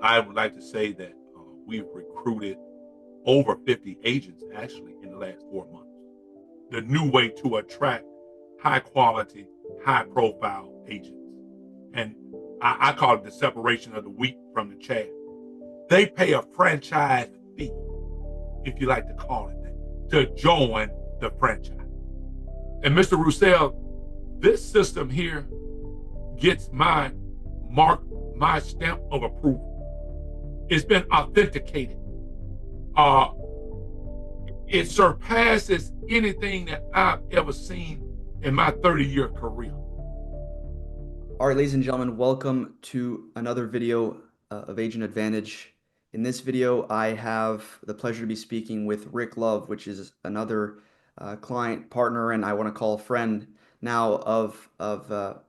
I would like to say that we've recruited over 50 agents actually in the last 4 months. The new way to attract high quality, high profile agents. And I call it the separation of the wheat from the chaff. They pay a franchise fee, if you like to call it that, to join the franchise. And Mr. Roussel, this system here gets my mark, my stamp of approval. It's been authenticated. Uh, it surpasses anything that I've ever seen in my 30-year career. All right, ladies and gentlemen, welcome to another video of Agent Advantage. In this video, I have the pleasure to be speaking with Rick Love, which is another client, partner, and I want to call friend now of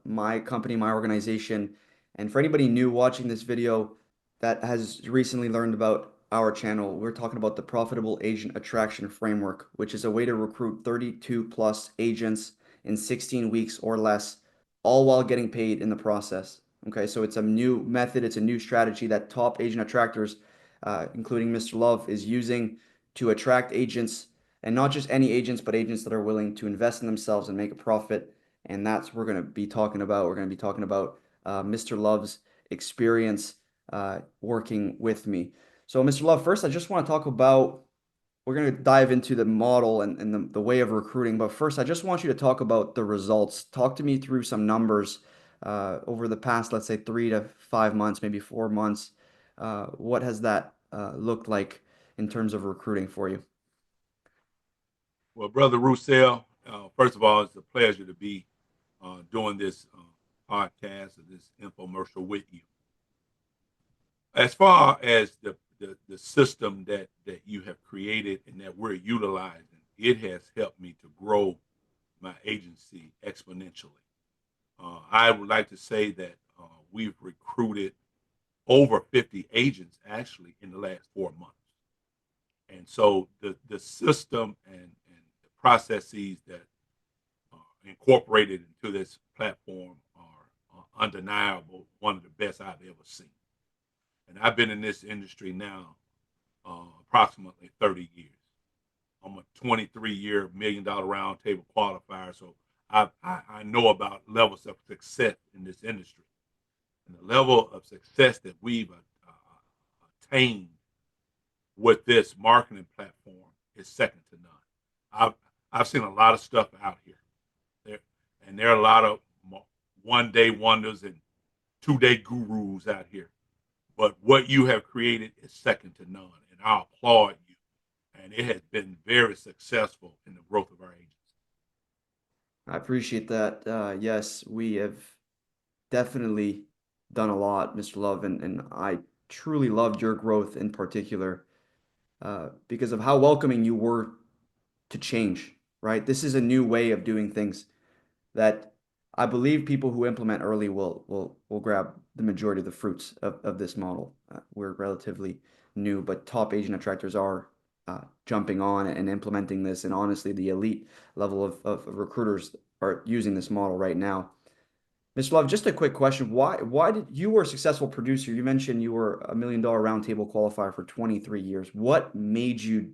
my company, my organization. And for anybody new watching this video that has recently learned about our channel, we're talking about the Profitable Agent Attraction Framework, which is a way to recruit 32 plus agents in 16 weeks or less, all while getting paid in the process. Okay, so it's a new method, it's a new strategy that top agent attractors, including Mr. Love, is using to attract agents, and not just any agents, but agents that are willing to invest in themselves and make a profit. And that's what we're going to be talking about. We're going to be talking about Mr. Love's experience working with me. So, Mr. Love, first, I just want to talk about we're going to dive into the model and the way of recruiting. But first, I just want you to talk about the results. Talk to me through some numbers over the past, let's say, 3 to 5 months, maybe 4 months. What has that looked like in terms of recruiting for you? Well, Brother Roussel, first of all, it's a pleasure to be doing this podcast or this infomercial with you. As far as the system that you have created and that we're utilizing, it has helped me to grow my agency exponentially. I would like to say that we've recruited over 50 agents actually in the last 4 months. And so the system and the processes that are incorporated into this platform are undeniable, one of the best I've ever seen. And I've been in this industry now approximately 30 years. I'm a 23-year $1 million round table qualifier, so I know about levels of success in this industry. And the level of success that we've attained with this marketing platform is second to none. I've seen a lot of stuff out here, and there are a lot of one-day wonders and two-day gurus out here. But what you have created is second to none, and I applaud you. And it has been very successful in the growth of our agency. I appreciate that. Yes, we have definitely done a lot, Mr. Love, and I truly loved your growth in particular because of how welcoming you were to change, right? This is a new way of doing things that I believe people who implement early will grab the majority of the fruits of this model. We're relatively new, but top agent attractors are jumping on and implementing this. And honestly, the elite level of recruiters are using this model right now. Mr. Love, just a quick question. Why did you were a successful producer? You mentioned you were a $1 million roundtable qualifier for 23 years. What made you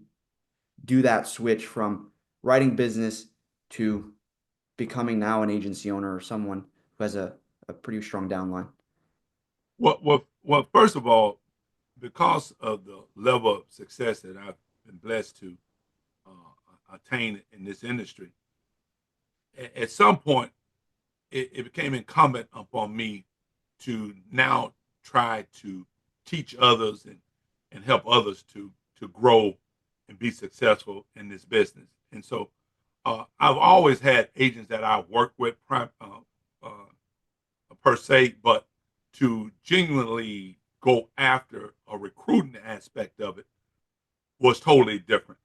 do that switch from writing business to becoming now an agency owner or someone who has a pretty strong downline? Well, first of all, because of the level of success that I've been blessed to attain in this industry, at some point it became incumbent upon me to now try to teach others and help others to grow and be successful in this business. And so I've always had agents that I work with per se, but to genuinely go after a recruiting aspect of it was totally different.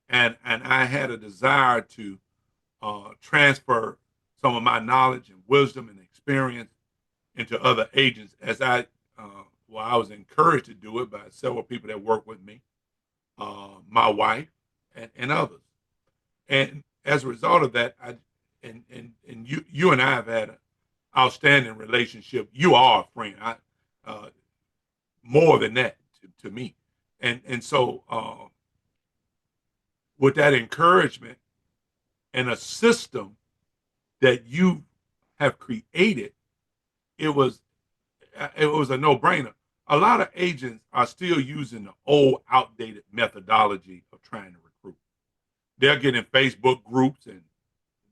And I had a desire to transfer some of my knowledge and wisdom and experience into other agents as I was encouraged to do it by several people that work with me, my wife, and others. And as a result of that, and you and I have had an outstanding relationship. You are a friend. more than that to me. And so with that encouragement and a system that you have created, it was a no-brainer. A lot of agents are still using the old, outdated methodology of trying to recruit. They're getting Facebook groups and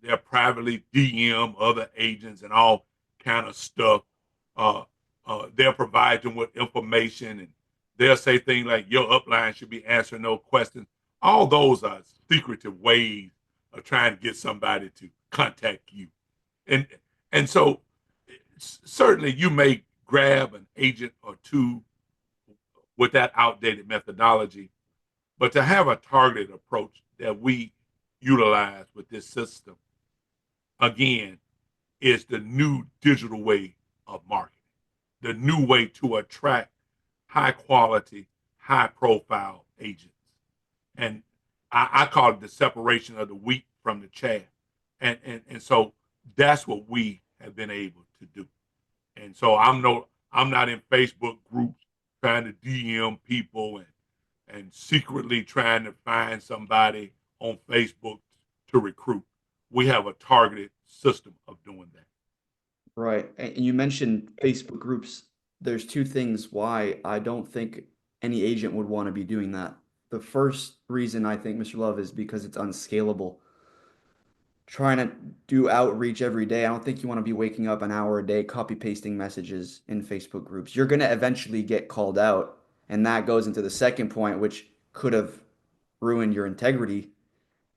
they're privately DM other agents and all kind of stuff. Uh, they'll provide them with information and they'll say things like your upline should be answering no questions. All those are secretive ways of trying to get somebody to contact you. And and so certainly you may grab an agent or two with that outdated methodology, but to have a targeted approach that we utilize with this system, again, is the new digital way of marketing, the new way to attract high quality, high profile agents. And I call it the separation of the wheat from the chaff. And so that's what we have been able to do. And so I'm not in Facebook groups trying to DM people and secretly trying to find somebody on Facebook to recruit. We have a targeted system of doing that. Right. And you mentioned Facebook groups. There's two things why I don't think any agent would want to be doing that. The first reason I think, Mr. Love, is because it's unscalable. Trying to do outreach every day, I don't think you want to be waking up an hour a day copy pasting messages in Facebook groups. You're going to eventually get called out. And that goes into the second point, which could have ruined your integrity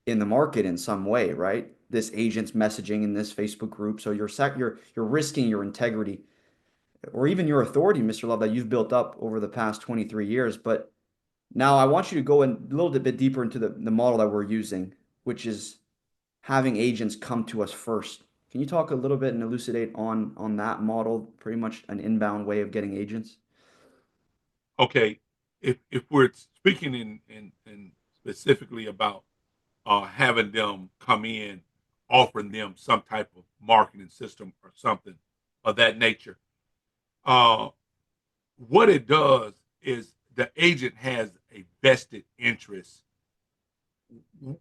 in the market in some way, right? This agent's messaging in this Facebook group. So you're risking your integrity or even your authority, Mr. Love, that you've built up over the past 23 years. But now I want you to go in a little bit deeper into the model that we're using, which is having agents come to us first. Can you talk a little bit and elucidate on that model, pretty much an inbound way of getting agents? Okay, if we're speaking in specifically about having them come in, offering them some type of marketing system or something of that nature, uh, what it does is the agent has a vested interest.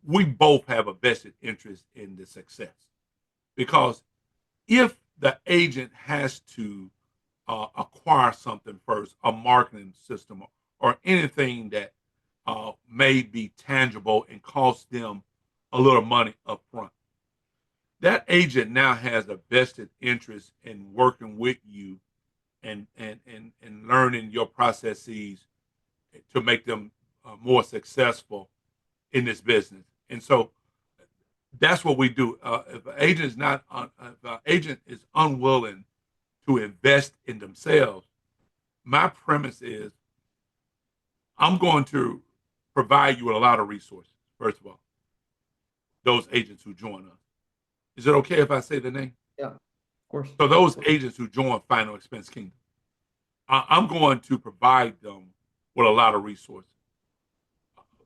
We both have a vested interest in the success because if the agent has to acquire something first, a marketing system or anything that may be tangible and cost them a little money up front, that agent now has a vested interest in working with you and learning your processes to make them more successful in this business. And so that's what we do. If an agent is not, if an agent is unwilling to invest in themselves, my premise is I'm going to provide you with a lot of resources. First of all, those agents who join us. Is it okay if I say the name? Yeah, of course. So those agents who join Final Expense Kingdom, I'm going to provide them with a lot of resources.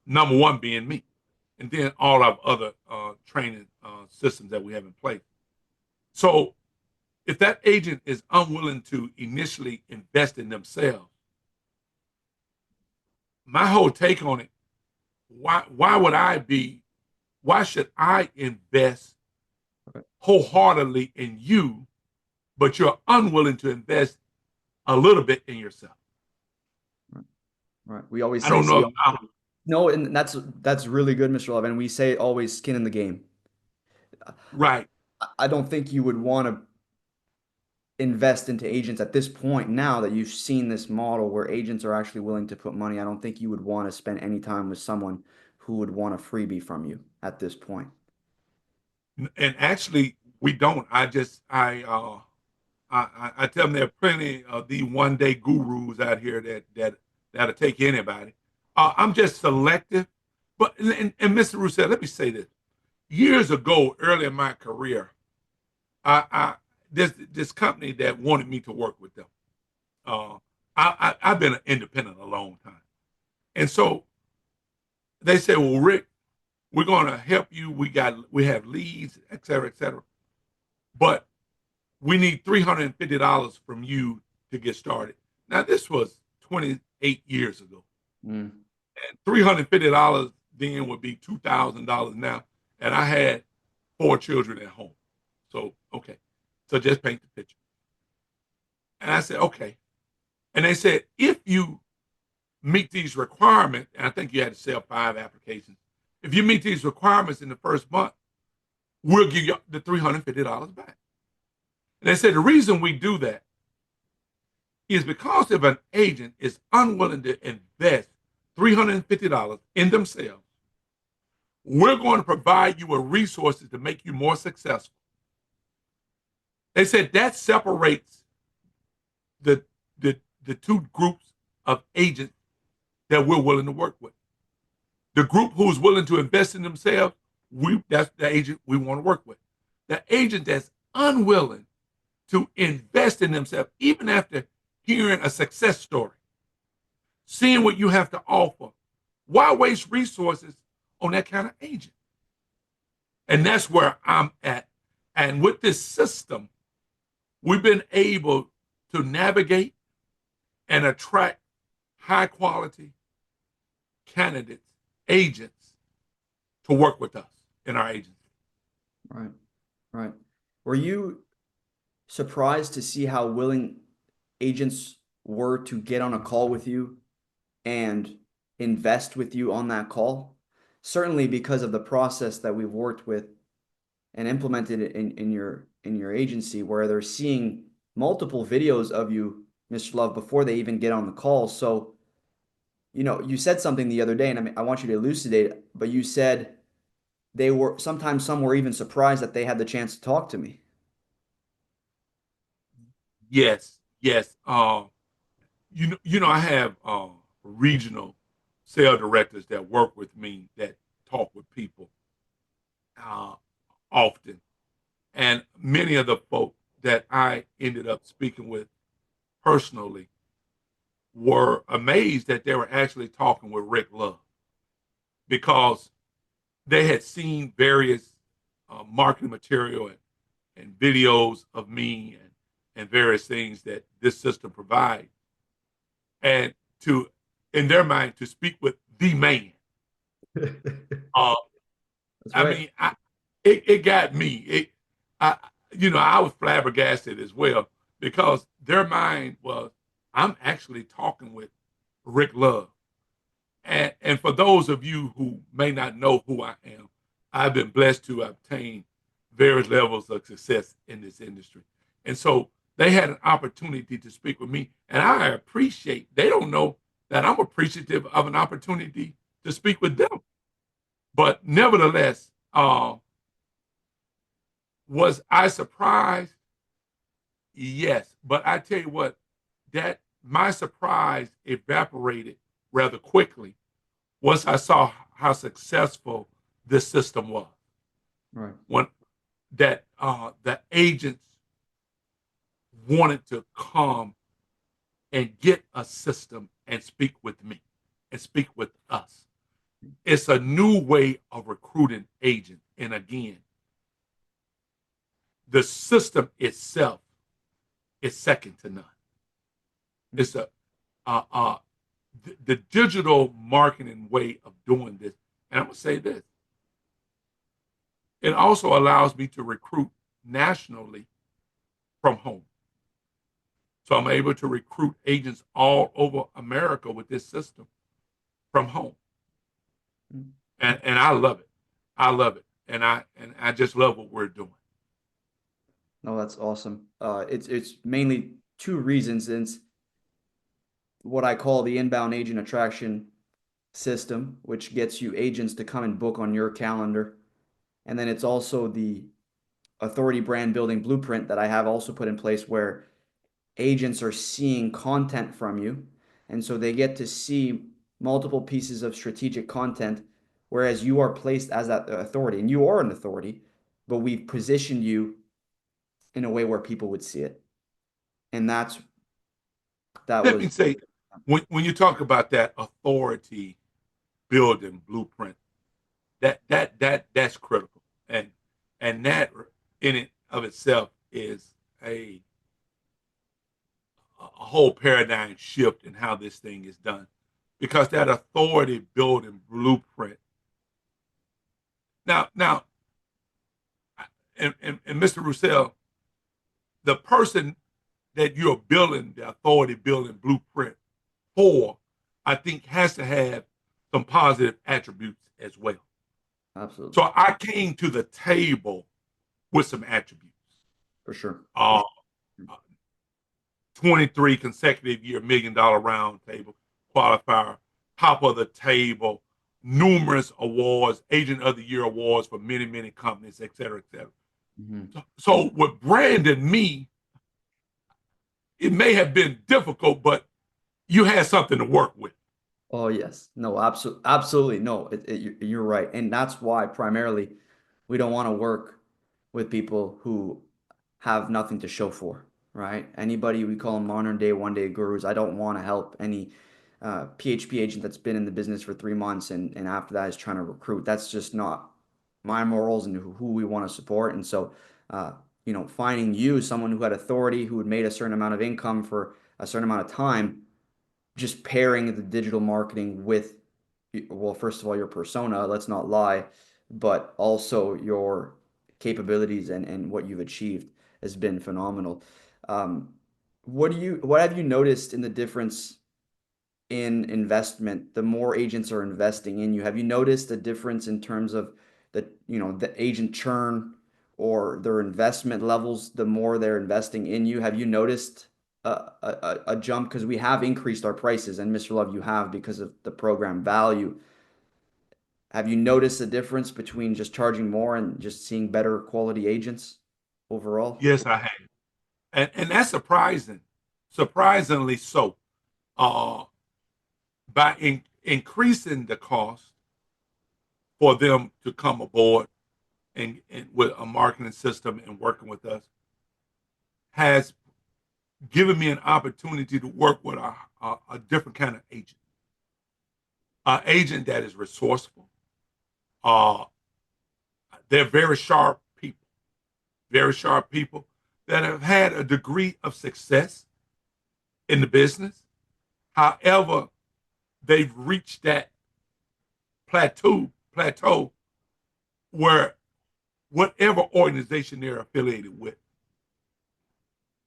Number one being me, and then all our other training systems that we have in place. So if that agent is unwilling to initially invest in themselves, my whole take on it, why should I invest Okay. wholeheartedly in you, but you're unwilling to invest a little bit in yourself? Right. Right. We always I say, don't know see, if I'm no, and that's really good, Mr. Love. And we say always skin in the game. right. I don't think you would want to invest into agents at this point now that you've seen this model where agents are actually willing to put money. I don't think you would want to spend any time with someone who would want a freebie from you at this point. And actually, we don't. I tell them there are plenty of the one day gurus out here that'll take anybody. I'm just selective. But and Mr. Roussel, let me say this. Years ago, early in my career, I this company that wanted me to work with them. Uh, I've been an independent a long time, and so they said, "Well, Rick, we're going to help you. We have leads, et cetera, et cetera. But we need $350 from you to get started." Now, this was 28 years ago. Mm. And $350 then would be $2,000 now. And I had 4 children at home. So, okay. So just paint the picture. And I said, okay. And they said, if you meet these requirements, and I think you had to sell 5 applications. If you meet these requirements in the first month, we'll give you the $350 back. And they said the reason we do that is because if an agent is unwilling to invest $350 in themselves, we're going to provide you with resources to make you more successful. They said that separates the, the two groups of agents that we're willing to work with. The group who's willing to invest in themselves, that's the agent we want to work with. The agent that's unwilling to invest in themselves, even after hearing a success story, seeing what you have to offer, why waste resources on that kind of agent? And that's where I'm at. And with this system, we've been able to navigate and attract high quality candidates, agents to work with us in our agency. Right. Right. Were you surprised to see how willing agents were to get on a call with you and invest with you on that call? Certainly because of the process that we've worked with and implemented in your agency, where they're seeing multiple videos of you, Mr. Love, before they even get on the call. So, you said something the other day, and I want you to elucidate it, but you said they were sometimes some were even surprised that they had the chance to talk to me. Yes, yes. I have regional sales directors that work with me that talk with people uh, often, and many of the folk that I ended up speaking with personally were amazed that they were actually talking with Rick Love because they had seen various marketing material and videos of me and various things that this system provides, and to, in their mind, to speak with the man. Uh, That's I right. mean, it got me. I, I was flabbergasted as well because their mind was, I'm actually talking with Rick Love. And for those of you who may not know who I am, I've been blessed to obtain various levels of success in this industry. And so they had an opportunity to speak with me. And I appreciate, they don't know that I'm appreciative of an opportunity to speak with them. But nevertheless, was I surprised? Yes. But I tell you what, that my surprise evaporated rather quickly once I saw how successful this system was. Right. When that the agents wanted to come and get a system and speak with me and speak with us. It's a new way of recruiting agents. And again, the system itself is second to none. It's the digital marketing way of doing this. And I'm gonna say this: it also allows me to recruit nationally from home. So I'm able to recruit agents all over America with this system from home. And I love it. I love it. And I just love what we're doing. No, that's awesome. It's mainly two reasons. It's what I call the inbound agent attraction system, which gets you agents to come and book on your calendar. And then it's also the authority brand building blueprint that I have also put in place where agents are seeing content from you. And so they get to see multiple pieces of strategic content, whereas you are placed as that authority, and you are an authority, but we've positioned you in a way where people would see it. And that Let me was say, when you talk about that authority building blueprint, that's critical. And that in it of itself is a whole paradigm shift in how this thing is done, because that authority building blueprint. Now, and Mr. Roussel, the person that you're building the authority building blueprint for, I think has to have some positive attributes as well. Absolutely. So I came to the table with some attributes. For sure. For Uh, sure. 23 consecutive year $1 million round table qualifier, top of the table, numerous awards, agent of the year awards for many, many companies, et cetera, et cetera. Mhm. So with Brandon, me, it may have been difficult, but you had something to work with. Oh yes, no, absolutely no. You're right, and that's why primarily we don't want to work with people who have nothing to show for, right? Anybody we call them modern day one day gurus. I don't want to help any PHP agent that's been in the business for 3 months and after that is trying to recruit. That's just not my morals and who we want to support. And so, uh, finding you someone who had authority, who had made a certain amount of income for a certain amount of time just pairing the digital marketing with, well, first of all, your persona, let's not lie, but also your capabilities and what you've achieved has been phenomenal. Um, what have you noticed in the difference in investment, the more agents are investing in you? Have you noticed a difference in terms of the agent churn or their investment levels, the more they're investing in you? Have you noticed a jump? Because we have increased our prices, and Mr. Love, you have because of the program value. Have you noticed a difference between just charging more and just seeing better quality agents overall? Yes, I have. And that's surprising. Surprisingly so. Uh, by increasing the cost for them to come aboard and with a marketing system and working with us has given me an opportunity to work with a different kind of agent, an agent that is resourceful. Uh, they're very sharp people that have had a degree of success in the business. However, they've reached that plateau where whatever organization they're affiliated with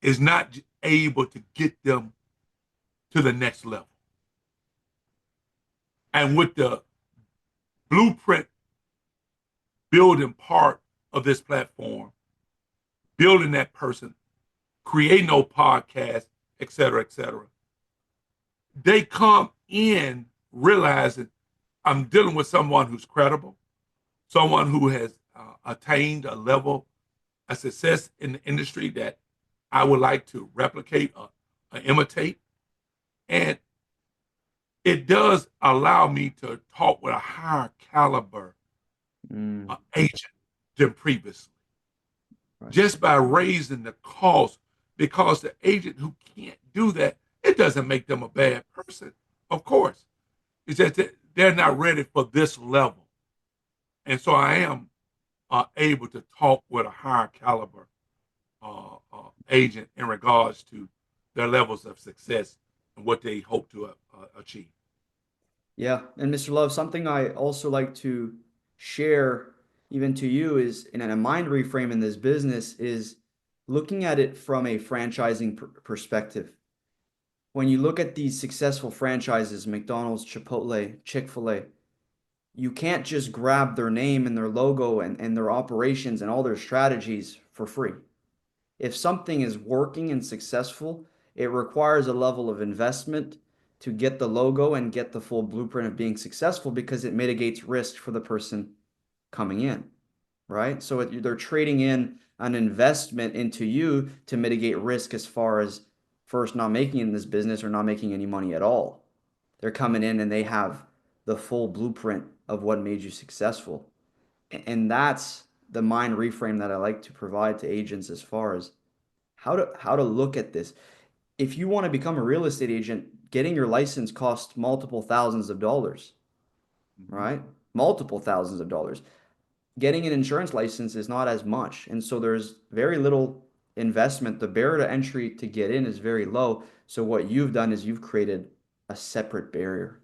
is not able to get them to the next level. And with the blueprint building part of this platform, building that person, creating no podcast, et cetera, they come in realizing I'm dealing with someone who's credible, someone who has attained a level of success in the industry that I would like to replicate or imitate. And it does allow me to talk with a higher caliber Mm, agent than previously, right. just by raising the cost. Because the agent who can't do that, it doesn't make them a bad person, of course. It's just that they're not ready for this level. And so I am able to talk with a higher caliber agent in regards to their levels of success and what they hope to achieve. Yeah, and Mr. Love, something I also like to share even to you is in a mind reframe in this business is looking at it from a franchising perspective. When you look at these successful franchises, McDonald's, Chipotle, Chick-fil-A, you can't just grab their name and their logo and their operations and all their strategies for free. If something is working and successful, it requires a level of investment to get the logo and get the full blueprint of being successful because it mitigates risk for the person coming in, right? So they're trading in an investment into you to mitigate risk as far as first not making in this business or not making any money at all. They're coming in and they have the full blueprint of what made you successful. And that's the mind reframe that I like to provide to agents as far as how to look at this. If you want to become a real estate agent, getting your license costs multiple thousands of dollars, Mm-hmm. right? Multiple thousands of dollars. Getting an insurance license is not as much. And so there's very little investment, the barrier to entry to get in is very low. So what you've done is you've created a separate barrier,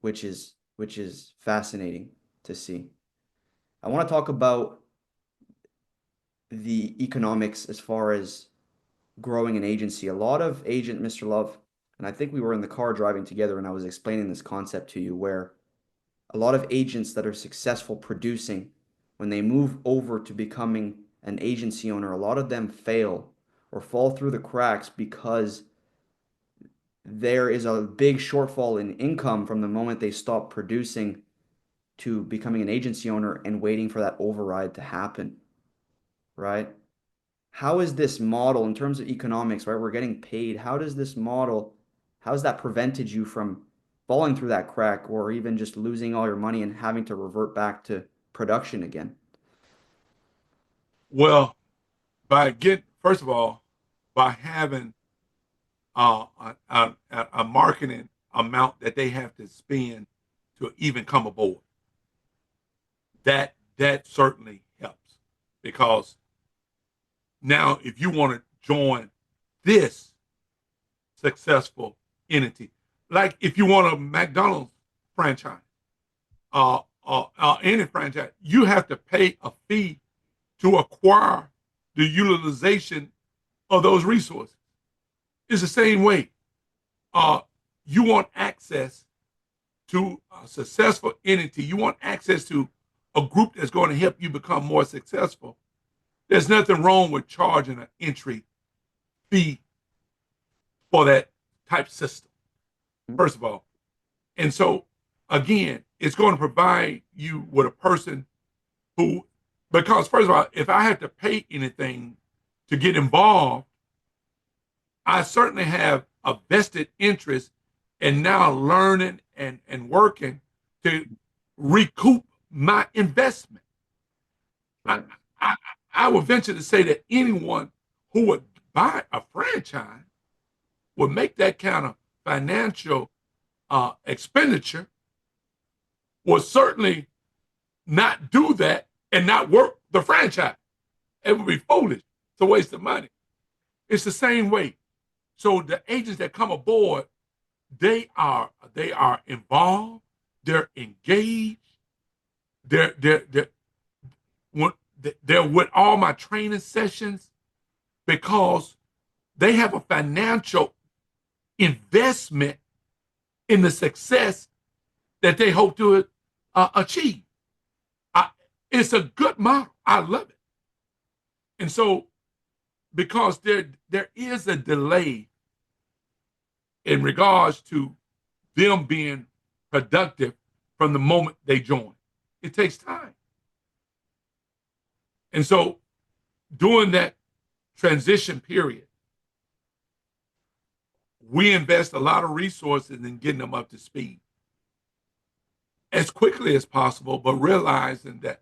which is fascinating to see. I want to talk about the economics as far as growing an agency. A lot of agent, Mr. Love, and I think we were in the car driving together and I was explaining this concept to you where a lot of agents that are successful producing, when they move over to becoming an agency owner, a lot of them fail or fall through the cracks because there is a big shortfall in income from the moment they stop producing to becoming an agency owner and waiting for that override to happen, right? How is this model in terms of economics, right? We're getting paid. How does this model, how has that prevented you from falling through that crack or even just losing all your money and having to revert back to production again? Well, first of all, by having a marketing amount that they have to spend to even come aboard, that certainly helps because now if you want to join this successful entity, like if you want a McDonald's franchise, any franchise, you have to pay a fee to acquire the utilization of those resources. It's the same way. Uh, you want access to a successful entity. You want access to a group that's going to help you become more successful. There's nothing wrong with charging an entry fee for that type system, first of all. And so, again, it's going to provide you with a person who, because first of all, if I have to pay anything to get involved, I certainly have a vested interest in now learning and working to recoup my investment. I, Right. I, I would venture to say that anyone who would buy a franchise would make that kind of financial expenditure will certainly not do that and not work the franchise. It would be foolish. It's a waste of money. It's the same way. So the agents that come aboard, they are involved, they're engaged, they're they're with all my training sessions because they have a financial investment in the success that they hope to achieve. I, it's a good model. I love it. And so, because there is a delay in regards to them being productive from the moment they join, it takes time. And so, during that transition period, we invest a lot of resources in getting them up to speed as quickly as possible, but realizing that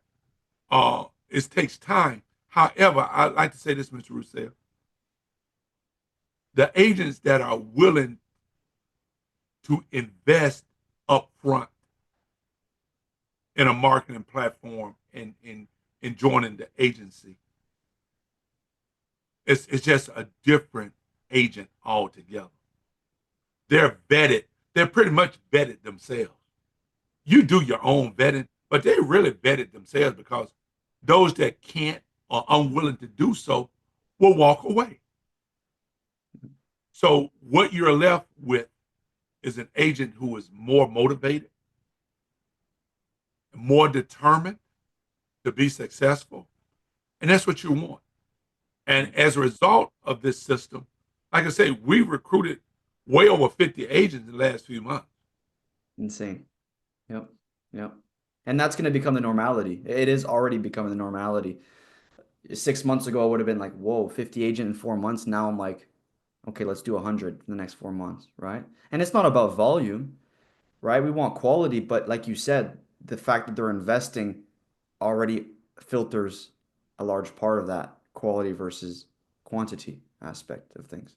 it takes time. However, I like to say this, Mr. Roussel, the agents that are willing to invest upfront in a marketing platform and in joining the agency, it's just a different agent altogether. They're vetted. They're pretty much vetted themselves. You do your own vetting, but they really vetted themselves because those that can't or unwilling to do so will walk away. So what you're left with is an agent who is more motivated, more determined to be successful, and that's what you want. And as a result of this system, like I say, we recruited way over 50 agents in the last few months. Insane. Yep. Yep. And that's going to become the normality. It is already becoming the normality. 6 months ago, I would have been like, whoa, 50 agent in 4 months. Now I'm like, okay, let's do 100 in the next 4 months, right? And it's not about volume, right? We want quality, but like you said, the fact that they're investing already filters a large part of that quality versus quantity aspect of things.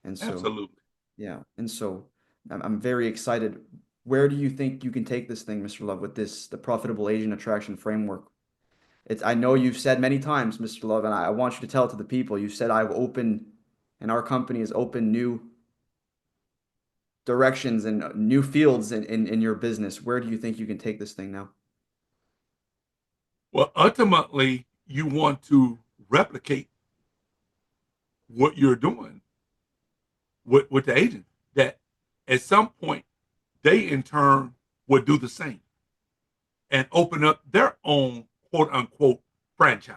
And so, Absolutely. yeah. And so I'm very excited. Where do you think you can take this thing, Mr. Love, with the profitable agent attraction framework? I know you've said many times, Mr. Love, and I want you to tell it to the people. You said I've opened, and our company has opened new directions and new fields in your business. Where do you think you can take this thing now? Well, ultimately, you want to replicate what you're doing with the agent. That at some point, they in turn would do the same and open up their own quote unquote franchise.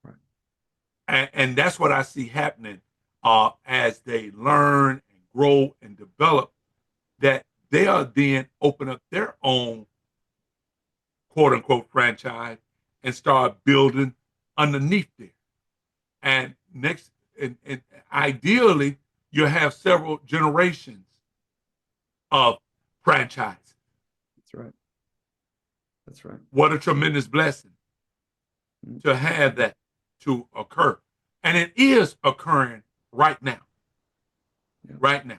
Right. And that's what I see happening as they learn and grow and develop, that they are then open up their own quote unquote franchise and start building underneath there. And next, and ideally, you have several generations of franchise. That's right. That's right. What a tremendous blessing Mm. to have that to occur. And it is occurring right now. Yeah. Right now,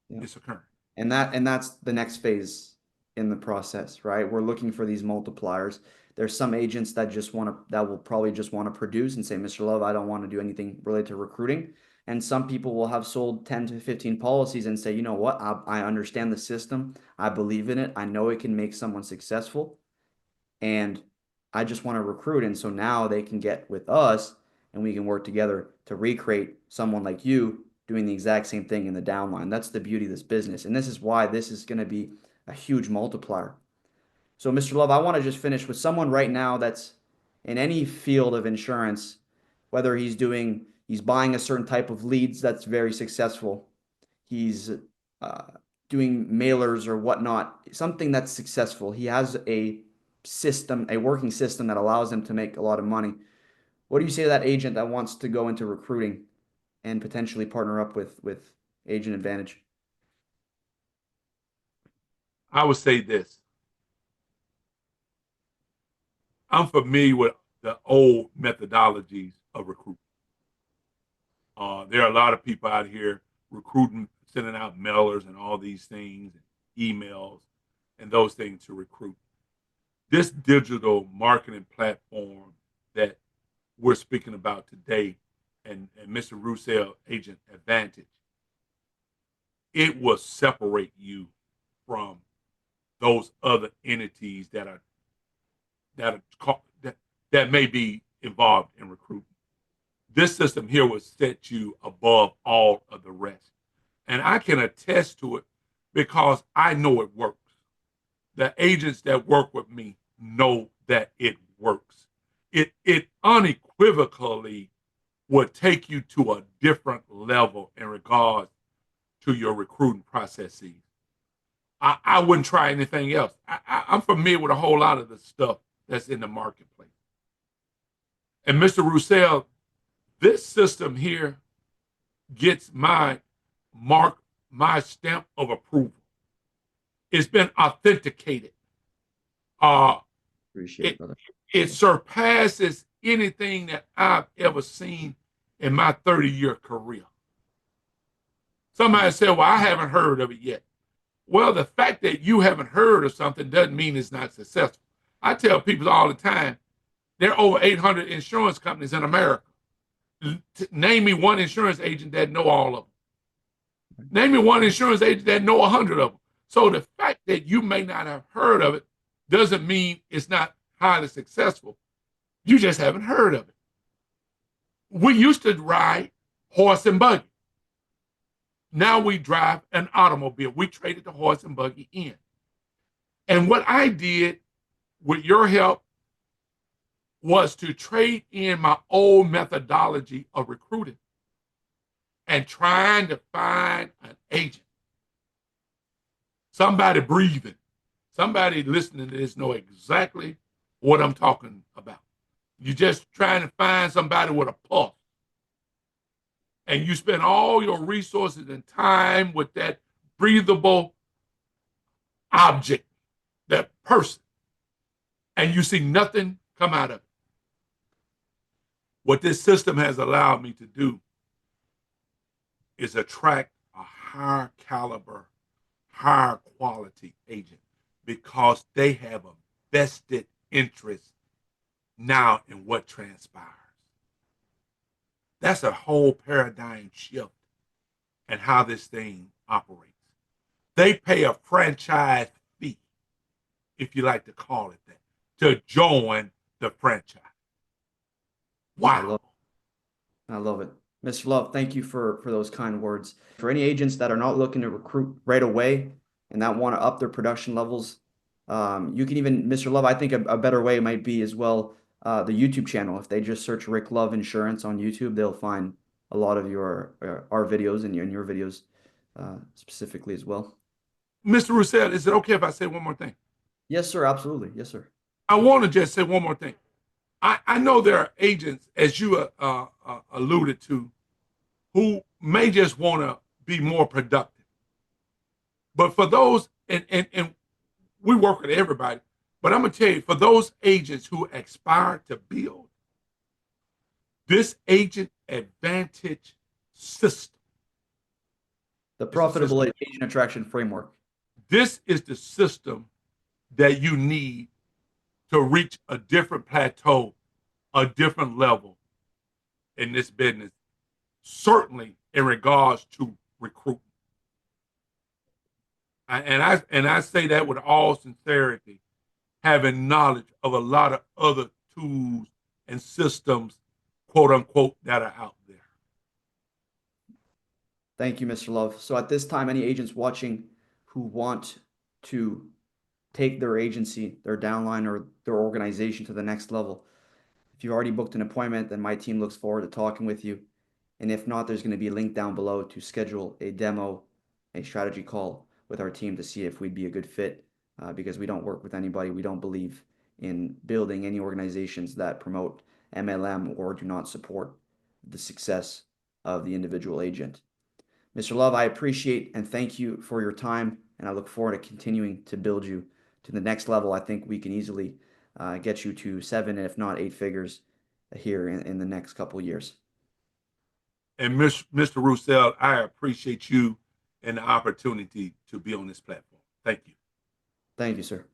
Yeah. it's occurring. And that's the next phase in the process, right? We're looking for these multipliers. There's some agents that will probably just want to produce and say, Mr. Love, I don't want to do anything related to recruiting. And some people will have sold 10 to 15 policies and say, you know what? I understand the system. I believe in it. I know it can make someone successful. And I just want to recruit. And so now they can get with us and we can work together to recreate someone like you doing the exact same thing in the downline. That's the beauty of this business. And this is why this is going to be a huge multiplier. So, Mr. Love, I want to just finish with someone right now that's in any field of insurance, whether he's buying a certain type of leads that's very successful, he's uh, doing mailers or whatnot, something that's successful. He has a system, a working system that allows him to make a lot of money. What do you say to that agent that wants to go into recruiting and potentially partner up with Agent Advantage? I would say this. I'm familiar with the old methodologies of recruitment. There are a lot of people out here recruiting, sending out mailers and all these things, emails, and those things to recruit. This digital marketing platform that we're speaking about today, and Mr. Roussel Agent Advantage, it will separate you from those other entities that may be involved in recruitment. This system here will set you above all of the rest. And I can attest to it because I know it works. The agents that work with me know that it works. It unequivocally will take you to a different level in regards to your recruiting processes. I wouldn't try anything else. I'm familiar with a whole lot of the stuff that's in the marketplace. And Mr. Roussel, this system here gets my mark, my stamp of approval. It's been authenticated. Uh, Appreciate it, it brother. it surpasses anything that I've ever seen in my 30-year career. Somebody said, "Well, I haven't heard of it yet." Well, the fact that you haven't heard of something doesn't mean it's not successful. I tell people all the time, there are over 800 insurance companies in America. Name me one insurance agent that know all of them. Name me one insurance agent that know 100 of them. So the fact that you may not have heard of it doesn't mean it's not highly successful. You just haven't heard of it. We used to ride horse and buggy. Now we drive an automobile. We traded the horse and buggy in. And what I did with your help was to trade in my old methodology of recruiting and trying to find an agent, somebody breathing, somebody listening to this know exactly what I'm talking about. You're just trying to find somebody with a pulse. And you spend all your resources and time with that breathable object, that person, and you see nothing come out of it. What this system has allowed me to do is attract a higher caliber, higher quality agent because they have a vested interest now and what transpires. That's a whole paradigm shift in how this thing operates. They pay a franchise fee, if you like to call it that, to join the franchise. I Wow. love I love it. Mr. Love, thank you for those kind words. For any agents that are not looking to recruit right away and that want to up their production levels, you can even, Mr. Love, I think a better way might be as well the YouTube channel. If they just search Rick Love Insurance on YouTube, they'll find a lot of your our videos and your videos specifically as well. Mr. Roussel, is it okay if I say one more thing? Yes, sir. Absolutely. Yes, sir. I want to just say one more thing. I know there are agents, as you alluded to, who may just want to be more productive. But for those, and we work with everybody, but I'm going to tell you, for those agents who aspire to build, this agent advantage system The is the profitable system. agent attraction framework. This is the system that you need to reach a different plateau, a different level in this business, certainly in regards to recruitment. And I say that with all sincerity, having knowledge of a lot of other tools and systems, quote unquote, that are out there. Thank you, Mr. Love. So at this time, any agents watching who want to take their agency, their downline, or their organization to the next level, if you already booked an appointment, then my team looks forward to talking with you. And if not, there's going to be a link down below to schedule a demo, a strategy call with our team to see if we'd be a good fit because we don't work with anybody. We don't believe in building any organizations that promote MLM or do not support the success of the individual agent. Mr. Love, I appreciate and thank you for your time, and I look forward to continuing to build you to the next level. I think we can easily get you to seven, if not eight figures here in the next couple of years. And Mr. Roussel, I appreciate you and the opportunity to be on this platform. Thank you. Thank you, sir.